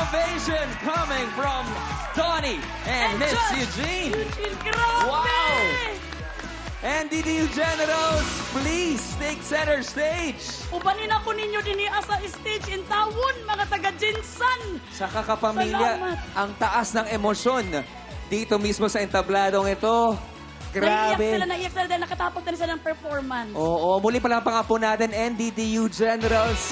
ovation coming from Donnie and Miss Eugene. Grabe! Wow! NDDU Generals, please take center stage. Ubanin ako ninyo din sa stage in tawon, mga taga-Jinsan. Sa kakapamilya, Salamat. ang taas ng emosyon dito mismo sa entabladong ito. Grabe. Naiyak sila dahil nakatapos na sila ng performance. Oo, muli pa lang pangapo natin, NDDU Generals.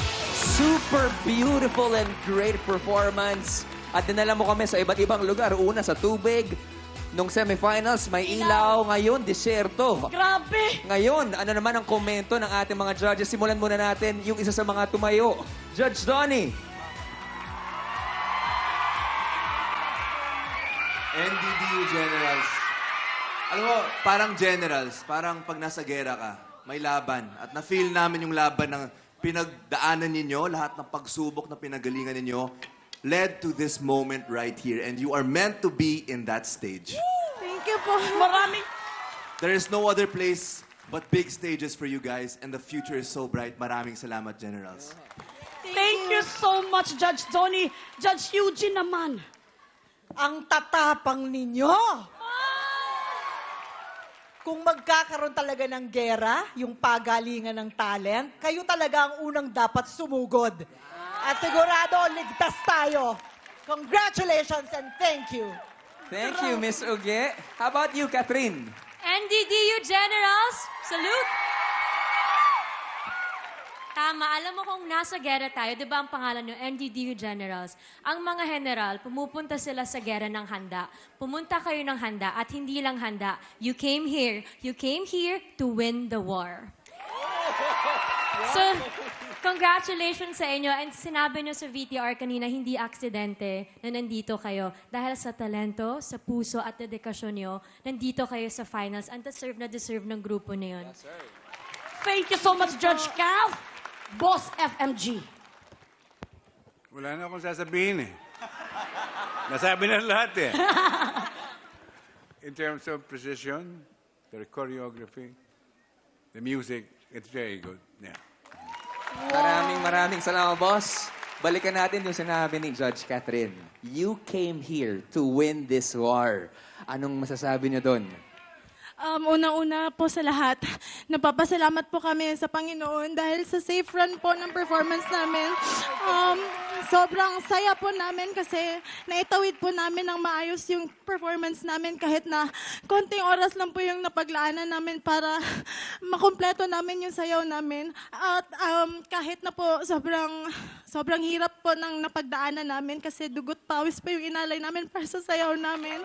Super beautiful and great performance. At dinala mo kami sa iba't ibang lugar. Una sa tubig, nung semifinals, may ilaw. Ngayon, disyerto. Grabe! Ngayon, ano naman ang komento ng ating mga judges? Simulan muna natin yung isa sa mga tumayo. Judge Donnie. NDDU Generals. Alam mo, parang generals, parang pag nasa gera ka, may laban. At na-feel namin yung laban ng pinagdaanan ninyo, lahat ng pagsubok na pinagalingan ninyo, led to this moment right here. And you are meant to be in that stage. Thank you po. Maraming... There is no other place but big stages for you guys. And the future is so bright. Maraming salamat, Generals. Thank you so much, Judge Donnie. Judge Eugene naman. Ang tatapang ninyo. Kung magkakaroon talaga ng gera, yung pagalingan ng talent, kayo talaga ang unang dapat sumugod. At sigurado, ligtas tayo. Congratulations and thank you. Thank you, Miss Uge. How about you, Catherine? NDDU Generals, salute! Tama, alam mo kung nasa gera tayo, di ba ang pangalan nyo, NDDU Generals? Ang mga general, pumupunta sila sa gera ng handa. Pumunta kayo ng handa at hindi lang handa. You came here to win the war. So, congratulations sa inyo. And sinabi nyo sa VTR kanina, hindi aksidente na nandito kayo. Dahil sa talento, sa puso at dedikasyon nyo, nandito kayo sa finals. And deserve ng grupo na yun. Thank you so much, Judge Cal. Boss FMG. Wala na akong sasabihin eh. Nasabi na lahat eh. In terms of precision, the choreography, the music, it's very good. Yeah. Maraming salamat, boss. Balikan natin yung sinabi ni Judge Catherine. You came here to win this war. Anong masasabi niyo doon? Una-una po sa lahat, napapasalamat po kami sa Panginoon dahil sa safe run po ng performance namin. Sobrang saya po namin kasi naitawid po namin ng maayos yung performance namin kahit na konting oras lang po yung napaglaanan namin para makumpleto namin yung sayaw namin. At kahit na po sobrang hirap po ng napagdaanan namin kasi dugot pawis pa yung inalay namin para sa sayaw namin.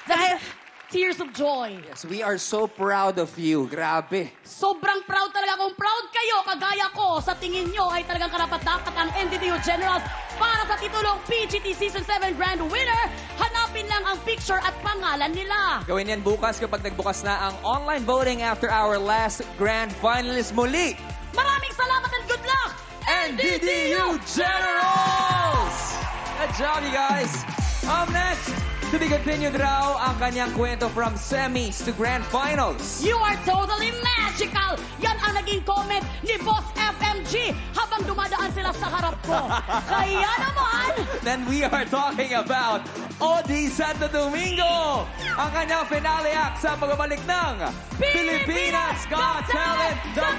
Dahil tears of joy. Yes, we are so proud of you. Grabe. Sobrang proud talaga. Kung proud kayo, kagaya ko, sa tingin nyo ay talagang karapat-dapat ang NDDU Generals para sa titulong PGT Season 7 Grand Winner. Hanapin lang ang picture at pangalan nila. Gawin yan bukas kapag nagbukas na ang online voting after our last grand finalist muli. Maraming salamat and good luck! NDDU Generals! Good job, you guys. Next, to be continued raw ang kanyang kwento from semis to grand finals. You are totally magical! Yan ang naging comment ni Boss FMG habang dumadaan sila sa harap ko. Kaya naman... Then we are talking about Odi Santo Domingo, ang kanyang finale act sa pagbabalik ng Pilipinas Got Talent, The